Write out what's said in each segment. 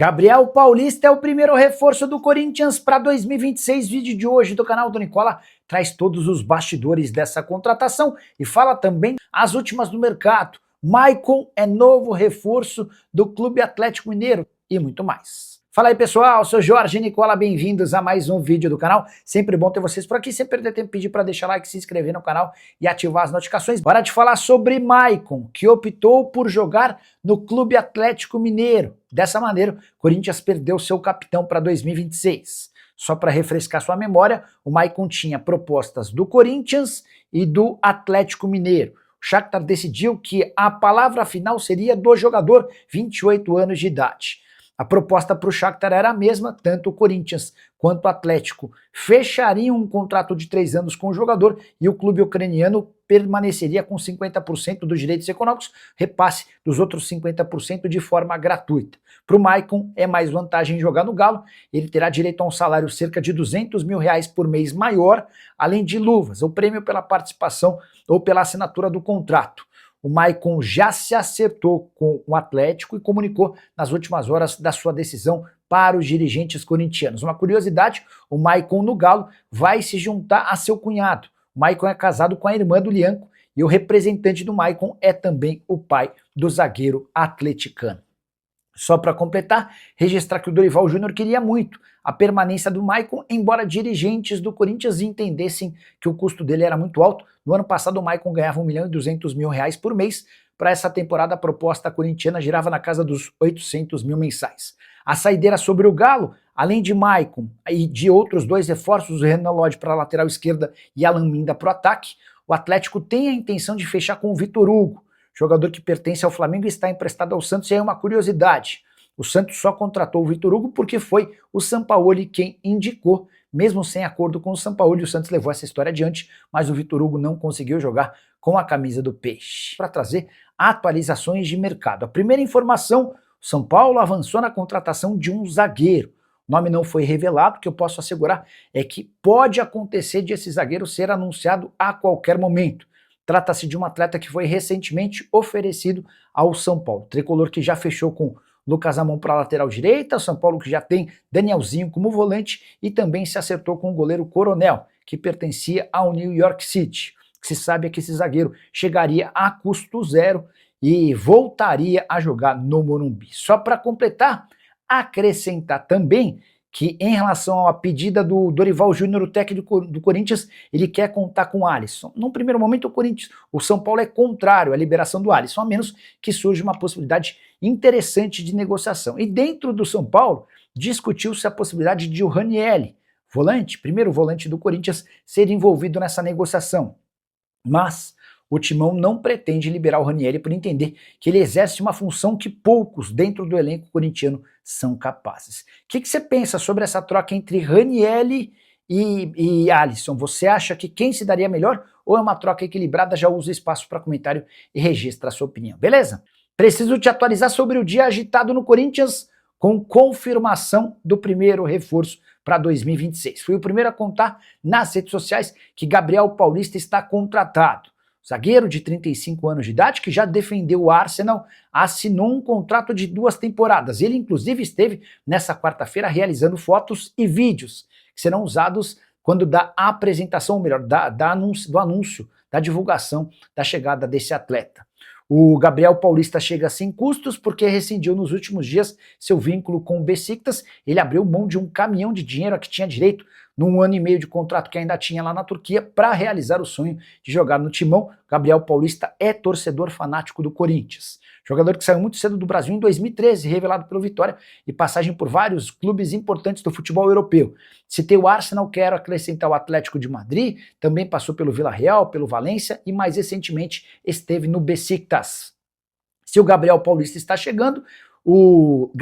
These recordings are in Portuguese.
Gabriel Paulista é o primeiro reforço do Corinthians para 2026. Vídeo de hoje do canal do Nicola traz todos os bastidores dessa contratação e fala também as últimas do mercado. Maicon é novo reforço do Clube Atlético Mineiro e muito mais. Fala aí pessoal, sou Jorge Nicola, bem-vindos a mais um vídeo do canal. Sempre bom ter vocês por aqui, sem perder tempo, pedir para deixar like, se inscrever no canal e ativar as notificações. Bora de falar sobre Maicon, que optou por jogar no Clube Atlético Mineiro. Dessa maneira, o Corinthians perdeu seu capitão para 2026. Só para refrescar sua memória, o Maicon tinha propostas do Corinthians e do Atlético Mineiro. O Shakhtar decidiu que a palavra final seria do jogador, 28 anos de idade. A proposta para o Shakhtar era a mesma, tanto o Corinthians quanto o Atlético fechariam um contrato de 3 anos com o jogador e o clube ucraniano permaneceria com 50% dos direitos econômicos, repasse dos outros 50% de forma gratuita. Para o Maicon é mais vantagem jogar no Galo, ele terá direito a um salário cerca de R$200 mil por mês maior, além de luvas, o prêmio pela participação ou pela assinatura do contrato. O Maicon já se acertou com o Atlético e comunicou nas últimas horas da sua decisão para os dirigentes corintianos. Uma curiosidade, o Maicon no Galo vai se juntar a seu cunhado. O Maicon é casado com a irmã do Lianco e o representante do Maicon é também o pai do zagueiro atleticano. Só para completar, registrar que o Dorival Júnior queria muito a permanência do Maicon, embora dirigentes do Corinthians entendessem que o custo dele era muito alto. No ano passado o Maicon ganhava R$1.200.000 por mês. Para essa temporada a proposta corintiana girava na casa dos 800 mil mensais. A saideira sobre o Galo, além de Maicon e de outros 2 reforços, o Renan Lodge para a lateral esquerda e Alan Minda para o ataque, o Atlético tem a intenção de fechar com o Vitor Hugo, jogador que pertence ao Flamengo e está emprestado ao Santos. E aí uma curiosidade, o Santos só contratou o Vitor Hugo porque foi o Sampaoli quem indicou, mesmo sem acordo com o Sampaoli. O Santos levou essa história adiante, mas o Vitor Hugo não conseguiu jogar com a camisa do Peixe. Para trazer atualizações de mercado, a primeira informação, o São Paulo avançou na contratação de um zagueiro. O nome não foi revelado, o que eu posso assegurar é que pode acontecer de esse zagueiro ser anunciado a qualquer momento. Trata-se de um atleta que foi recentemente oferecido ao São Paulo. Tricolor que já fechou com Lucas Amon para a lateral direita, São Paulo que já tem Danielzinho como volante e também se acertou com o goleiro Coronel, que pertencia ao New York City. O que se sabe é que esse zagueiro chegaria a custo zero e voltaria a jogar no Morumbi. Só para completar, acrescentar também que em relação à pedida do Dorival Júnior, o técnico do Corinthians, ele quer contar com o Alisson. Num primeiro momento, o São Paulo é contrário à liberação do Alisson, a menos que surja uma possibilidade interessante de negociação. E dentro do São Paulo, discutiu-se a possibilidade de o Ranieri, primeiro volante do Corinthians, ser envolvido nessa negociação. Mas o Timão não pretende liberar o Ranieri por entender que ele exerce uma função que poucos dentro do elenco corintiano são capazes. O que você pensa sobre essa troca entre Ranieri e Alisson? Você acha que quem se daria melhor ou é uma troca equilibrada? Já usa espaço para comentário e registra a sua opinião, beleza? Preciso te atualizar sobre o dia agitado no Corinthians com confirmação do primeiro reforço para 2026. Fui o primeiro a contar nas redes sociais que Gabriel Paulista está contratado. Zagueiro de 35 anos de idade, que já defendeu o Arsenal, assinou um contrato de 2 temporadas. Ele, inclusive, esteve nessa quarta-feira realizando fotos e vídeos que serão usados quando da apresentação, ou melhor, do anúncio, da divulgação da chegada desse atleta. O Gabriel Paulista chega sem custos porque rescindiu nos últimos dias seu vínculo com o Beşiktaş. Ele abriu mão de um caminhão de dinheiro a que tinha direito num ano e meio de contrato que ainda tinha lá na Turquia para realizar o sonho de jogar no Timão. Gabriel Paulista é torcedor fanático do Corinthians. Jogador que saiu muito cedo do Brasil em 2013, revelado pelo Vitória e passagem por vários clubes importantes do futebol europeu. Citei o Arsenal, quero acrescentar o Atlético de Madrid, também passou pelo Villarreal, pelo Valência e mais recentemente esteve no Beşiktaş. Se o Gabriel Paulista está chegando, o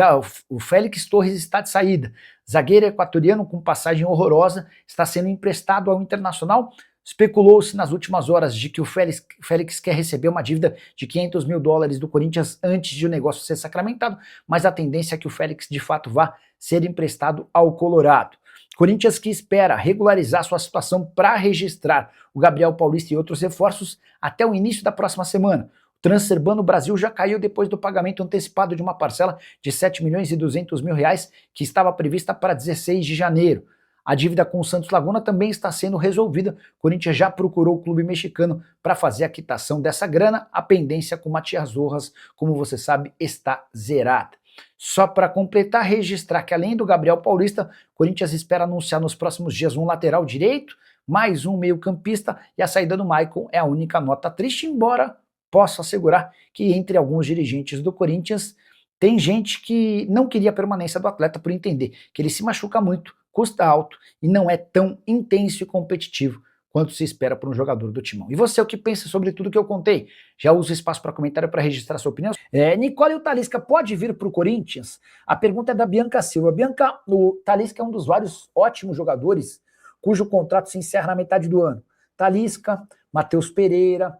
Félix Torres está de saída. Zagueiro equatoriano com passagem horrorosa, está sendo emprestado ao Internacional. Especulou-se nas últimas horas de que o Félix quer receber uma dívida de $500 mil do Corinthians antes de o negócio ser sacramentado, mas a tendência é que o Félix de fato vá ser emprestado ao Colorado. Corinthians que espera regularizar sua situação para registrar o Gabriel Paulista e outros reforços até o início da próxima semana. transfer ban no Brasil já caiu depois do pagamento antecipado de uma parcela de 7 milhões e 200 mil reais que estava prevista para 16 de janeiro. A dívida com o Santos Laguna também está sendo resolvida. O Corinthians já procurou o clube mexicano para fazer a quitação dessa grana. A pendência com Matias Rojas, como você sabe, está zerada. Só para completar, registrar que além do Gabriel Paulista, o Corinthians espera anunciar nos próximos dias um lateral direito, mais um meio-campista, e a saída do Maicon é a única nota triste, embora posso assegurar que entre alguns dirigentes do Corinthians tem gente que não queria a permanência do atleta por entender que ele se machuca muito, custa alto e não é tão intenso e competitivo quanto se espera por um jogador do Timão. E você, o que pensa sobre tudo que eu contei? Já usa o espaço para comentário para registrar sua opinião? Nicole, o Talisca pode vir para o Corinthians? A pergunta é da Bianca Silva. Bianca, o Talisca é um dos vários ótimos jogadores cujo contrato se encerra na metade do ano. Talisca, Matheus Pereira,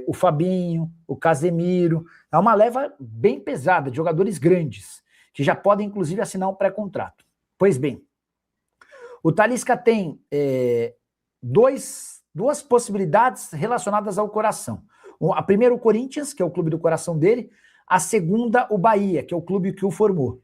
o Fabinho, o Casemiro. É uma leva bem pesada de jogadores grandes, que já podem inclusive assinar um pré-contrato. Pois bem, o Talisca tem duas possibilidades relacionadas ao coração. A primeira, o Corinthians, que é o clube do coração dele. A segunda, o Bahia, que é o clube que o formou.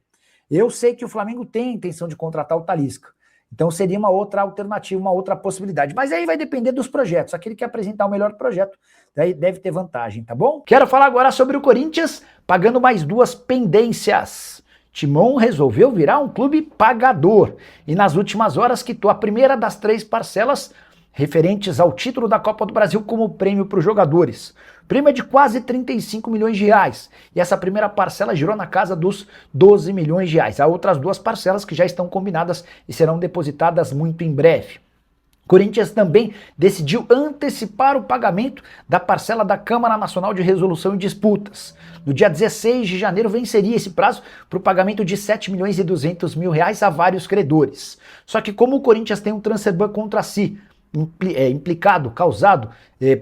Eu sei que o Flamengo tem a intenção de contratar o Talisca. Então seria uma outra alternativa, uma outra possibilidade. Mas aí vai depender dos projetos. Aquele que apresentar o melhor projeto daí deve ter vantagem, tá bom? Quero falar agora sobre o Corinthians pagando mais duas pendências. Timão resolveu virar um clube pagador e nas últimas horas quitou a primeira das 3 parcelas referentes ao título da Copa do Brasil como prêmio para os jogadores. O prêmio é de quase 35 milhões de reais e essa primeira parcela girou na casa dos 12 milhões de reais. Há outras 2 parcelas que já estão combinadas e serão depositadas muito em breve. O Corinthians também decidiu antecipar o pagamento da parcela da Câmara Nacional de Resolução em Disputas. No dia 16 de janeiro venceria esse prazo para o pagamento de 7 milhões e 200 mil reais a vários credores. Só que como o Corinthians tem um transfer ban contra si, causado,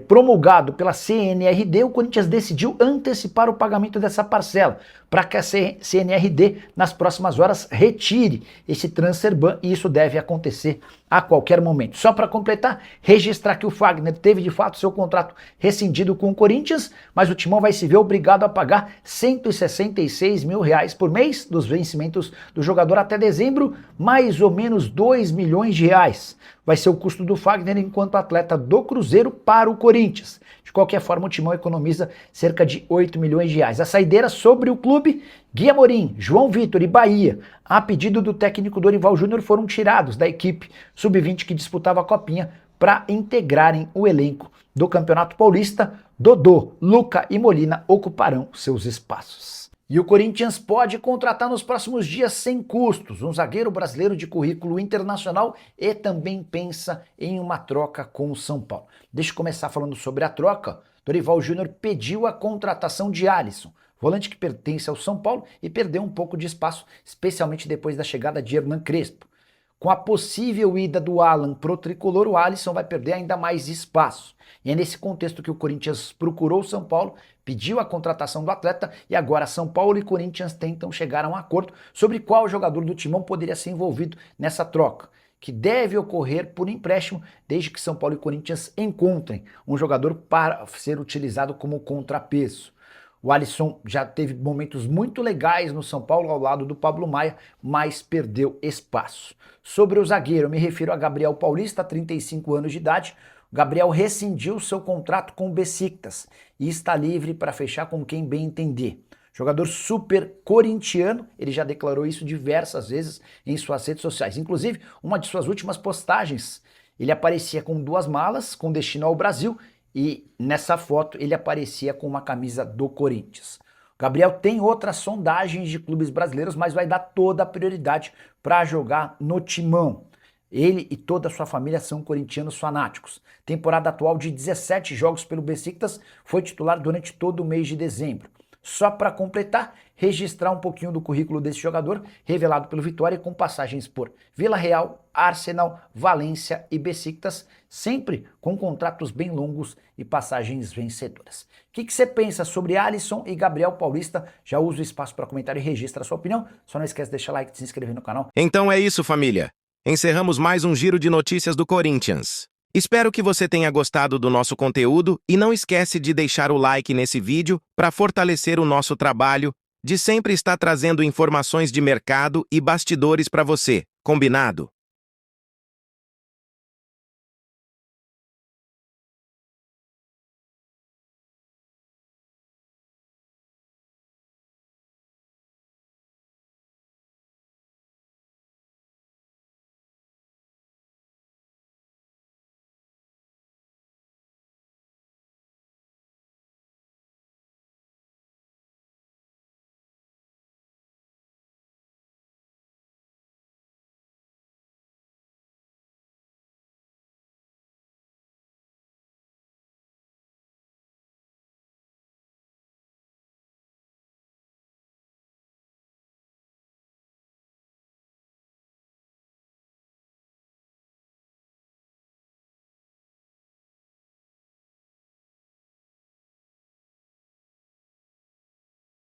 promulgado pela CNRD, o Corinthians decidiu antecipar o pagamento dessa parcela para que a CNRD nas próximas horas retire esse transfer ban e isso deve acontecer a qualquer momento. Só para completar, registrar que o Fagner teve de fato seu contrato rescindido com o Corinthians, mas o Timão vai se ver obrigado a pagar 166 mil reais por mês dos vencimentos do jogador até dezembro, mais ou menos 2 milhões de reais. Vai ser o custo do Fagner enquanto atleta do Cruzeiro para o Corinthians. De qualquer forma, o Timão economiza cerca de 8 milhões de reais. A saideira sobre o clube, Gui Amorim, João Vitor e Bahia, a pedido do técnico Dorival Júnior, foram tirados da equipe sub-20 que disputava a Copinha para integrarem o elenco do Campeonato Paulista. Dodô, Luca e Molina ocuparão seus espaços. E o Corinthians pode contratar nos próximos dias sem custos um zagueiro brasileiro de currículo internacional e também pensa em uma troca com o São Paulo. Deixa eu começar falando sobre a troca. Dorival Júnior pediu a contratação de Alisson, volante que pertence ao São Paulo e perdeu um pouco de espaço, especialmente depois da chegada de Hernan Crespo. Com a possível ida do Alan pro tricolor, o Alisson vai perder ainda mais espaço. E é nesse contexto que o Corinthians procurou o São Paulo, pediu a contratação do atleta e agora São Paulo e Corinthians tentam chegar a um acordo sobre qual jogador do Timão poderia ser envolvido nessa troca, que deve ocorrer por empréstimo desde que São Paulo e Corinthians encontrem um jogador para ser utilizado como contrapeso. O Alisson já teve momentos muito legais no São Paulo ao lado do Pablo Maia, mas perdeu espaço. Sobre o zagueiro, eu me refiro a Gabriel Paulista, 35 anos de idade. O Gabriel rescindiu seu contrato com o Besiktas e está livre para fechar com quem bem entender. Jogador super corintiano, ele já declarou isso diversas vezes em suas redes sociais. Inclusive, uma de suas últimas postagens, ele aparecia com 2 malas com destino ao Brasil e nessa foto ele aparecia com uma camisa do Corinthians. O Gabriel tem outras sondagens de clubes brasileiros, mas vai dar toda a prioridade para jogar no Timão. Ele e toda a sua família são corintianos fanáticos. Temporada atual de 17 jogos pelo Besiktas, foi titular durante todo o mês de dezembro. Só para completar, registrar um pouquinho do currículo desse jogador, revelado pelo Vitória com passagens por Vila Real, Arsenal, Valência e Besiktas, sempre com contratos bem longos e passagens vencedoras. O que você pensa sobre Alisson e Gabriel Paulista? Já usa o espaço para comentário e registra a sua opinião. Só não esquece de deixar like e se inscrever no canal. Então é isso, família. Encerramos mais um giro de notícias do Corinthians. Espero que você tenha gostado do nosso conteúdo e não esquece de deixar o like nesse vídeo para fortalecer o nosso trabalho de sempre estar trazendo informações de mercado e bastidores para você. Combinado?